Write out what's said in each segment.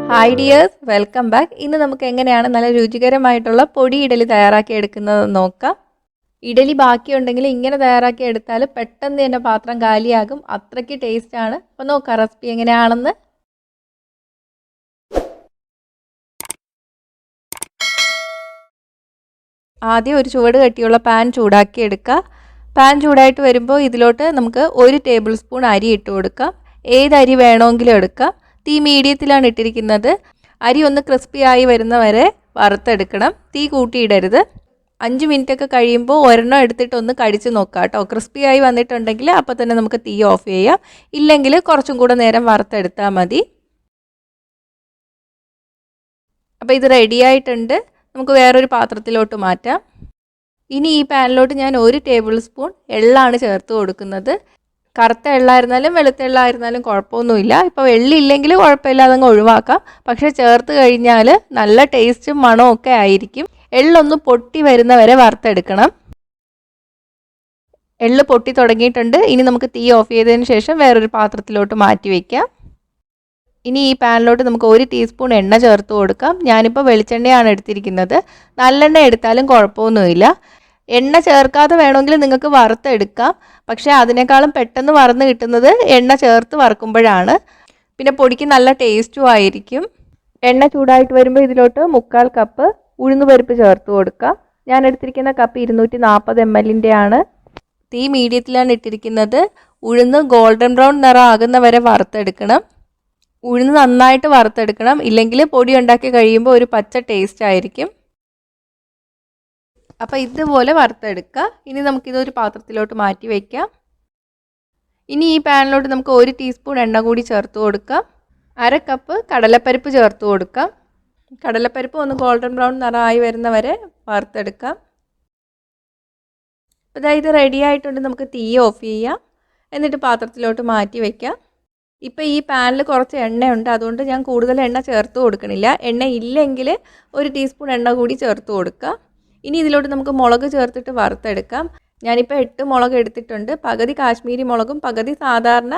Hi dears, welcome back. ഇന്ന് നമുക്ക് എങ്ങനെയാണ് നല്ല രുചികരമായിട്ടുള്ള പൊടി ഇഡലി തയ്യാറാക്കി എടുക്കുന്നത് നോക്കാം. ഇഡലി ബാക്കിയുണ്ടെങ്കിൽ ഇങ്ങനെ തയ്യാറാക്കി എടുത്താൽ പെട്ടെന്ന് തന്നെ പാത്രം കാലിയാകും. അത്രയ്ക്ക് ടേസ്റ്റാണ്. അപ്പോൾ നോക്കാം റെസിപ്പി എങ്ങനെയാണെന്ന്. ആദ്യം ഒരു ചുവട് കട്ടിയുള്ള പാൻ ചൂടാക്കി എടുക്കുക. പാൻ ചൂടായിട്ട് വരുമ്പോൾ ഇതിലോട്ട് നമുക്ക് 1 ടേബിൾ സ്പൂൺ അരി ഇട്ട് കൊടുക്കാം. ഏത് അരി വേണമെങ്കിലും എടുക്കാം. തീ മീഡിയത്തിലാണ് ഇട്ടിരിക്കുന്നത്. അരി ഒന്ന് ക്രിസ്പി ആയി വരുന്നവരെ വറുത്തെടുക്കണം. തീ കൂട്ടിയിടരുത്. 5 മിനിറ്റ് ഒക്കെ കഴിയുമ്പോൾ ഒരെണ്ണം എടുത്തിട്ട് ഒന്ന് കടിച്ച് നോക്കാം കേട്ടോ. ക്രിസ്പി ആയി വന്നിട്ടുണ്ടെങ്കിൽ അപ്പോൾ തന്നെ നമുക്ക് തീ ഓഫ് ചെയ്യാം. ഇല്ലെങ്കിൽ കുറച്ചും കൂടെ നേരം വറുത്തെടുത്താൽ മതി. അപ്പോൾ ഇത് റെഡി ആയിട്ടുണ്ട്. നമുക്ക് വേറൊരു പാത്രത്തിലോട്ട് മാറ്റാം. ഇനി ഈ പാനിലോട്ട് ഞാൻ 1 ടേബിൾ സ്പൂൺ എള്ളാണ് ചേർത്ത് കൊടുക്കുന്നത്. കറുത്ത എള്ളായിരുന്നാലും വെളുത്ത എള്ളായിരുന്നാലും കുഴപ്പമൊന്നുമില്ല. ഇപ്പോൾ എള്ളില്ലെങ്കിൽ കുഴപ്പമില്ല, അതങ്ങ് ഒഴിവാക്കാം. പക്ഷേ ചേർത്ത് കഴിഞ്ഞാൽ നല്ല ടേസ്റ്റും മണവും ഒക്കെ ആയിരിക്കും. എള്ളൊന്ന് പൊട്ടി വരുന്നവരെ വറുത്തെടുക്കണം. എള്ള് പൊട്ടി തുടങ്ങിയിട്ടുണ്ട്. ഇനി നമുക്ക് തീ ഓഫ് ചെയ്തതിന് ശേഷം വേറൊരു പാത്രത്തിലോട്ട് മാറ്റി വയ്ക്കാം. ഇനി ഈ പാനിലോട്ട് നമുക്ക് 1 ടീസ്പൂൺ എണ്ണ ചേർത്ത് കൊടുക്കാം. ഞാനിപ്പോൾ വെളിച്ചെണ്ണയാണ് എടുത്തിരിക്കുന്നത്. നല്ലെണ്ണ എടുത്താലും കുഴപ്പമൊന്നുമില്ല. എണ്ണ ചേർക്കാതെ വേണമെങ്കിൽ നിങ്ങൾക്ക് വറുത്തെടുക്കാം. പക്ഷേ അതിനേക്കാളും പെട്ടെന്ന് വറന്ന് കിട്ടുന്നത് എണ്ണ ചേർത്ത് വറുക്കുമ്പോഴാണ്. പിന്നെ പൊടിക്ക് നല്ല ടേസ്റ്റും ആയിരിക്കും. എണ്ണ ചൂടായിട്ട് വരുമ്പോൾ ഇതിലോട്ട് 1/4 കപ്പ് ഉഴുന്നുപരിപ്പ് ചേർത്ത് കൊടുക്കാം. ഞാൻ എടുത്തിരിക്കുന്ന കപ്പ് 240 ml ആണ്. തീ മീഡിയത്തിലാണ് ഇട്ടിരിക്കുന്നത്. ഉഴുന്ന് ഗോൾഡൻ ബ്രൗൺ നിറം ആകുന്ന വരെ വറുത്തെടുക്കണം. ഉഴുന്ന് നന്നായിട്ട് വറുത്തെടുക്കണം. ഇല്ലെങ്കിൽ പൊടി ഉണ്ടാക്കി കഴിയുമ്പോൾ ഒരു പച്ച ടേസ്റ്റ് ആയിരിക്കും. അപ്പോൾ ഇതുപോലെ വറുത്തെടുക്കുക. ഇനി നമുക്കിതൊരു പാത്രത്തിലോട്ട് മാറ്റി വയ്ക്കാം. ഇനി ഈ പാനിലോട്ട് നമുക്ക് 1 ടീസ്പൂൺ എണ്ണ കൂടി ചേർത്ത് കൊടുക്കാം. 1/2 കപ്പ് കടലപ്പരിപ്പ് ചേർത്ത് കൊടുക്കാം. കടലപ്പരിപ്പ് ഒന്ന് ഗോൾഡൻ ബ്രൗൺ നിറമായി വരുന്നവരെ വറുത്തെടുക്കാം. അപ്പോൾ ഇത് റെഡി ആയിട്ടുണ്ട്. നമുക്ക് തീ ഓഫ് ചെയ്യാം. എന്നിട്ട് പാത്രത്തിലോട്ട് മാറ്റി വയ്ക്കാം. ഇപ്പോൾ ഈ പാനിൽ കുറച്ച് എണ്ണയുണ്ട്, അതുകൊണ്ട് ഞാൻ കൂടുതൽ എണ്ണ ചേർത്ത് കൊടുക്കണില്ല. എണ്ണ ഇല്ലെങ്കിൽ 1 ടീസ്പൂൺ എണ്ണ കൂടി ചേർത്ത് കൊടുക്കുക. ഇനി ഇതിലോട്ട് നമുക്ക് മുളക് ചേർത്തിട്ട് വറുത്തെടുക്കാം. ഞാനിപ്പോൾ 8 മുളക് എടുത്തിട്ടുണ്ട്. പകുതി കാശ്മീരി മുളകും പകുതി സാധാരണ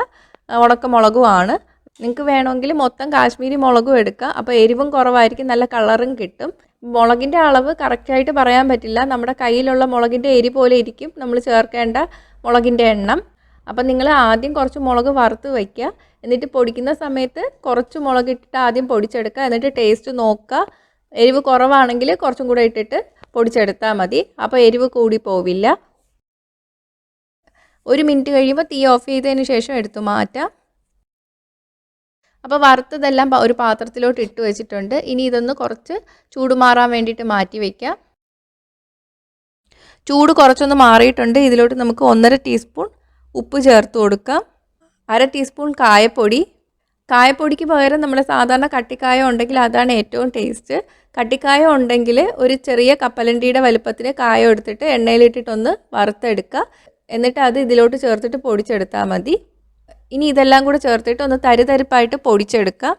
ഉണക്കമുളകുമാണ്. നിങ്ങൾക്ക് വേണമെങ്കിൽ മൊത്തം കാശ്മീരി മുളകും എടുക്കാം. അപ്പോൾ എരിവും കുറവായിരിക്കും, നല്ല കളറും കിട്ടും. മുളകിൻ്റെ അളവ് കറക്റ്റായിട്ട് പറയാൻ പറ്റില്ല. നമ്മുടെ കയ്യിലുള്ള മുളകിൻ്റെ എരി പോലെ ഇരിക്കും നമ്മൾ ചേർക്കേണ്ട മുളകിൻ്റെ എണ്ണം. അപ്പം നിങ്ങൾ ആദ്യം കുറച്ച് മുളക് വറുത്ത് വയ്ക്കുക. എന്നിട്ട് പൊടിക്കുന്ന സമയത്ത് കുറച്ച് മുളക് ഇട്ടിട്ട് ആദ്യം പൊടിച്ചെടുക്കുക. എന്നിട്ട് ടേസ്റ്റ് നോക്കുക. എരിവ് കുറവാണെങ്കിൽ കുറച്ചും കൂടെ ഇട്ടിട്ട് പൊടിച്ചെടുത്താൽ മതി. അപ്പോൾ എരിവ് കൂടി പോവില്ല. 1 മിനിറ്റ് കഴിയുമ്പോൾ തീ ഓഫ് ചെയ്തതിന് ശേഷം എടുത്തു മാറ്റാം. അപ്പോൾ വറുത്തതെല്ലാം ഒരു പാത്രത്തിലോട്ട് ഇട്ട് വെച്ചിട്ടുണ്ട്. ഇനി ഇതൊന്ന് കുറച്ച് ചൂടുമാറാൻ വേണ്ടിയിട്ട് മാറ്റി വയ്ക്കാം. ചൂട് കുറച്ചൊന്ന് മാറിയിട്ടുണ്ട്. ഇതിലോട്ട് നമുക്ക് 1/2 ടീസ്പൂൺ ഉപ്പ് ചേർത്ത് കൊടുക്കാം. 1/2 ടീസ്പൂൺ കായപ്പൊടി. കായപ്പൊടിക്ക് പകരം നമ്മൾ സാധാരണ കട്ടിക്കായം ഉണ്ടെങ്കിൽ അതാണ് ഏറ്റവും ടേസ്റ്റ്. കട്ടിക്കായം ഉണ്ടെങ്കിൽ ഒരു ചെറിയ കപ്പലണ്ടിയുടെ വലുപ്പത്തിന് കായം എടുത്തിട്ട് എണ്ണയിലിട്ടിട്ടൊന്ന് വറുത്തെടുക്കുക. എന്നിട്ട് അത് ഇതിലോട്ട് ചേർത്തിട്ട് പൊടിച്ചെടുത്താൽ മതി. ഇനി ഇതെല്ലാം കൂടെ ചേർത്തിട്ട് ഒന്ന് തരിതരിപ്പായിട്ട് പൊടിച്ചെടുക്കുക.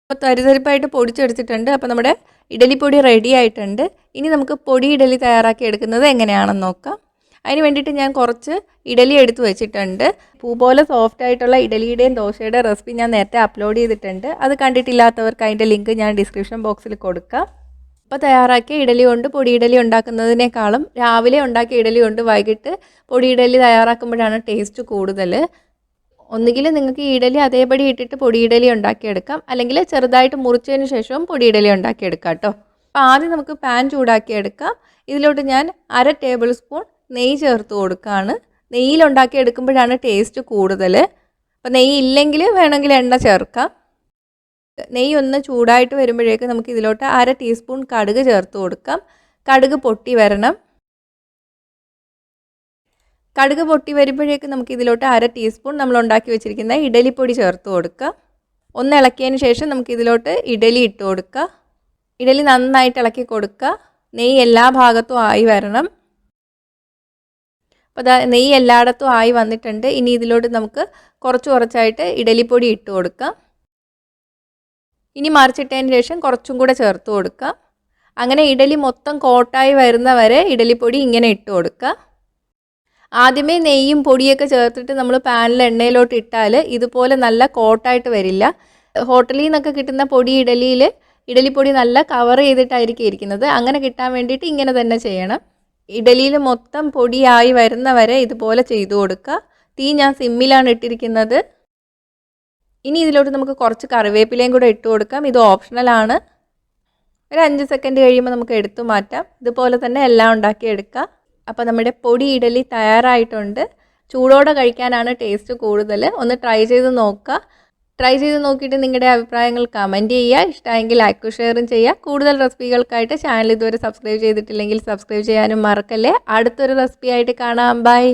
അപ്പോൾ തരിതരിപ്പായിട്ട് പൊടിച്ചെടുത്തിട്ടുണ്ട്. അപ്പോൾ നമ്മുടെ ഇഡലിപ്പൊടി റെഡി ആയിട്ടുണ്ട്. ഇനി നമുക്ക് പൊടി ഇഡലി തയ്യാറാക്കി എടുക്കുന്നത് എങ്ങനെയാണെന്ന് നോക്കാം. അതിന് വേണ്ടിയിട്ട് ഞാൻ കുറച്ച് ഇഡലി എടുത്ത് വെച്ചിട്ടുണ്ട്. പൂ പോലെ സോഫ്റ്റ് ആയിട്ടുള്ള ഇഡലിയുടെയും ദോശയുടെയും റെസിപ്പി ഞാൻ നേരത്തെ അപ്ലോഡ് ചെയ്തിട്ടുണ്ട്. അത് കണ്ടിട്ടില്ലാത്തവർക്ക് അതിൻ്റെ ലിങ്ക് ഞാൻ ഡിസ്ക്രിപ്ഷൻ ബോക്സിൽ കൊടുക്കാം. അപ്പോൾ തയ്യാറാക്കിയ ഇഡലി കൊണ്ട് പൊടി ഇഡലി ഉണ്ടാക്കുന്നതിനേക്കാളും രാവിലെ ഉണ്ടാക്കിയ ഇഡലി കൊണ്ട് വൈകിട്ട് പൊടി ഇഡലി തയ്യാറാക്കുമ്പോഴാണ് ടേസ്റ്റ് കൂടുതൽ. ഒന്നുകിൽ നിങ്ങൾക്ക് ഈ ഇഡലി അതേപടി ഇട്ടിട്ട് പൊടി ഇഡലി ഉണ്ടാക്കിയെടുക്കാം, അല്ലെങ്കിൽ ചെറുതായിട്ട് മുറിച്ചതിന് ശേഷവും പൊടി ഇഡലി ഉണ്ടാക്കിയെടുക്കാം കേട്ടോ. അപ്പോൾ ആദ്യം നമുക്ക് പാൻ ചൂടാക്കിയെടുക്കാം. ഇതിലോട്ട് ഞാൻ 1/2 ടേബിൾ സ്പൂൺ നെയ്യ് ചേർത്ത് കൊടുക്കുകയാണ്. നെയ്യിലുണ്ടാക്കി എടുക്കുമ്പോഴാണ് ടേസ്റ്റ് കൂടുതൽ. അപ്പോൾ നെയ്യ് ഇല്ലെങ്കിൽ വേണമെങ്കിൽ എണ്ണ ചേർക്കാം. നെയ്യ് ഒന്ന് ചൂടായിട്ട് വരുമ്പോഴേക്ക് നമുക്ക് ഇതിലോട്ട് 1/2 ടീസ്പൂൺ കടുക് ചേർത്ത് കൊടുക്കാം. കടുക് പൊട്ടി വരണം. കടുക് പൊട്ടി വരുമ്പോഴേക്ക് നമുക്ക് ഇതിലോട്ട് 1/2 ടീസ്പൂൺ നമ്മൾ ഉണ്ടാക്കി വെച്ചിരിക്കുന്ന ഇഡലിപ്പൊടി ചേർത്ത് കൊടുക്കാം. ഒന്ന് ഇളക്കിയതിന് ശേഷം നമുക്ക് ഇതിലോട്ട് ഇഡലി ഇട്ട് കൊടുക്കുക. ഇഡലി നന്നായിട്ട് ഇളക്കി കൊടുക്കുക. നെയ്യ് എല്ലാ ഭാഗത്തും ആയി വരണം. അപ്പോൾ നെയ്യ് എല്ലായിടത്തും ആയി വന്നിട്ടുണ്ട്. ഇനി ഇതിലോട്ട് നമുക്ക് കുറച്ചായിട്ട് ഇഡലിപ്പൊടി ഇട്ട് കൊടുക്കാം. ഇനി മറിച്ചിട്ടതിന് ശേഷം കുറച്ചും കൂടെ ചേർത്ത് കൊടുക്കാം. അങ്ങനെ ഇഡലി മൊത്തം കോട്ടായി വരുന്നവരെ ഇഡലിപ്പൊടി ഇങ്ങനെ ഇട്ട് കൊടുക്കുക. ആദ്യമേ നെയ്യും പൊടിയൊക്കെ ചേർത്തിട്ട് നമ്മൾ പാനിൽ എണ്ണയിലോട്ട് ഇട്ടാൽ ഇതുപോലെ നല്ല കോട്ടായിട്ട് വരില്ല. ഹോട്ടലിൽ നിന്നൊക്കെ കിട്ടുന്ന പൊടി ഇഡലിയിൽ ഇഡലിപ്പൊടി നല്ല കവർ ചെയ്തിട്ടായിരിക്കും ഇരിക്കുന്നത്. അങ്ങനെ കിട്ടാൻ വേണ്ടിയിട്ട് ഇങ്ങനെ തന്നെ ചെയ്യണം. ഇഡലിയിൽ മൊത്തം പൊടിയായി വരുന്നവരെ ഇതുപോലെ ചെയ്തു കൊടുക്കുക. തീ ഞാൻ സിമ്മിലാണ് ഇട്ടിരിക്കുന്നത്. ഇനി ഇതിലോട്ട് നമുക്ക് കുറച്ച് കറിവേപ്പിലയും കൂടെ ഇട്ട് കൊടുക്കാം. ഇത് ഓപ്ഷണലാണ്. ഒരു 5 സെക്കൻഡ് കഴിയുമ്പോൾ നമുക്ക് എടുത്തു മാറ്റാം. ഇതുപോലെ തന്നെ എല്ലാം ഉണ്ടാക്കിയെടുക്കുക. അപ്പോൾ നമ്മുടെ പൊടി ഇഡലി തയ്യാറായിട്ടുണ്ട്. ചൂടോടെ കഴിക്കാനാണ് ടേസ്റ്റ് കൂടുതൽ. ഒന്ന് ട്രൈ ചെയ്ത് നോക്കുക. ട്രൈ ചെയ്ത് നോക്കിയിട്ട് നിങ്ങളുടെ അഭിപ്രായങ്ങൾ കമൻറ്റ് ചെയ്യുക. ഇഷ്ടമായെങ്കിൽ ലൈക്കും ഷെയറും ചെയ്യുക. കൂടുതൽ റെസിപ്പികൾക്കായിട്ട് ചാനൽ ഇതുവരെ സബ്സ്ക്രൈബ് ചെയ്തിട്ടില്ലെങ്കിൽ സബ്സ്ക്രൈബ് ചെയ്യാനും മറക്കല്ലേ. അടുത്തൊരു റെസിപ്പി ആയിട്ട് കാണാം. ബൈ.